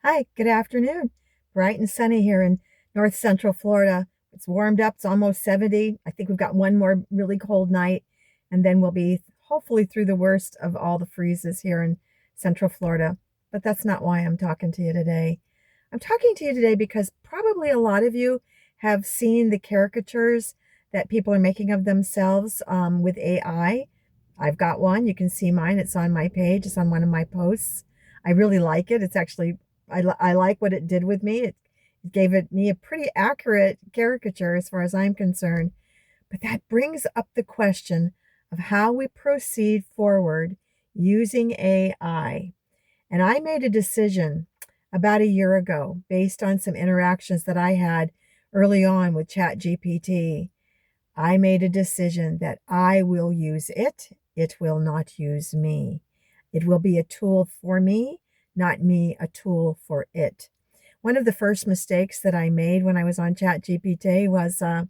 Hi, good afternoon. Bright and sunny here in north central Florida. It's warmed up, it's almost 70. I think we've got one more really cold night, and then we'll be hopefully through the worst of all the freezes here in central Florida. But that's not why I'm talking to you today. I'm talking to you today because probably a lot of you have seen the caricatures that people are making of themselves with AI. I've got one. You can see mine. It's on my page. It's on one of my posts. I really like it. It's actually I like what it did with me. It gave me a pretty accurate caricature as far as I'm concerned. But that brings up the question of how we proceed forward using AI. And I made a decision about a year ago based on some interactions that I had early on with ChatGPT. I made a decision that I will use it. It will not use me. It will be a tool for me, not me a tool for it. One of the first mistakes that I made when I was on ChatGPT was I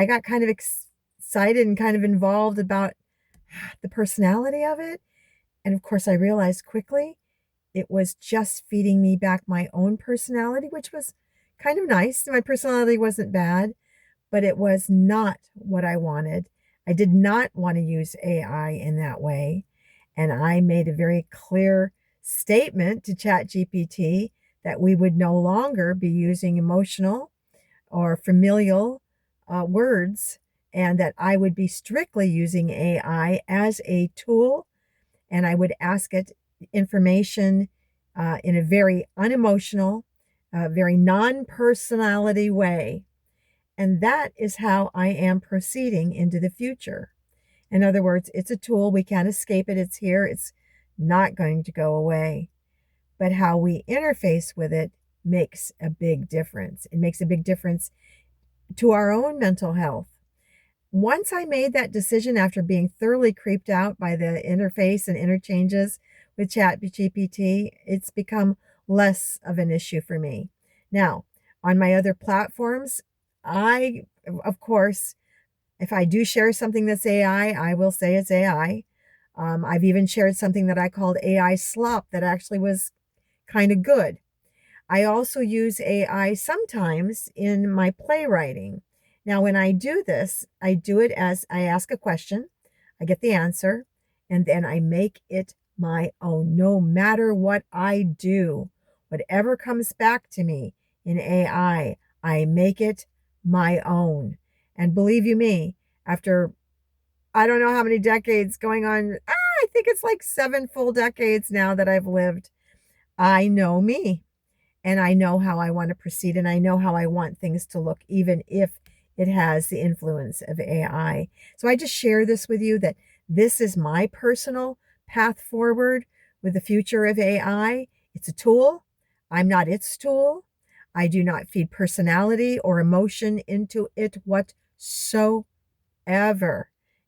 got kind of excited and kind of involved about the personality of it. And of course, I realized quickly it was just feeding me back my own personality, which was kind of nice. My personality wasn't bad, but it was not what I wanted. I did not want to use AI in that way. And I made a very clear statement to ChatGPT that we would no longer be using emotional or familial words, and that I would be strictly using AI as a tool, and I would ask it information in a very unemotional, very non personality way. And that is how I am proceeding into the future. In other words, it's a tool. We can't escape it. It's here. It's not going to go away. But how we interface with it makes a big difference. It makes a big difference to our own mental health. Once I made that decision after being thoroughly creeped out by the interface and interchanges with ChatGPT, it's become less of an issue for me. Now, on my other platforms, of course, if I do share something that's AI, I will say it's AI. I've even shared something that I called AI slop that actually was kind of good. I also use AI sometimes in my playwriting. Now, when I do this, I do it as I ask a question, I get the answer, and then I make it my own. No matter what I do, whatever comes back to me in AI, I make it my own. And believe you me, after I don't know how many decades going on, I think it's like 7 full decades now that I've lived, I know me. And I know how I want to proceed, and I know how I want things to look, even if it has the influence of AI. So I just share this with you that this is my personal path forward with the future of AI. It's a tool. I'm not its tool. I do not feed personality or emotion into it whatsoever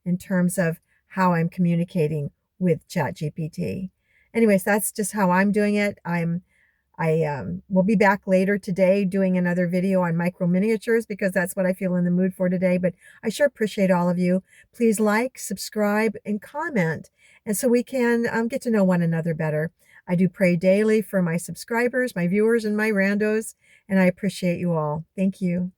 in terms of how I'm communicating with ChatGPT. Anyways, that's just how I'm doing it. I will be back later today doing another video on micro miniatures because that's what I feel in the mood for today. But I sure appreciate all of you. Please like, subscribe, and comment, and so we can get to know one another better. I do pray daily for my subscribers, my viewers, and my randos, and I appreciate you all. Thank you.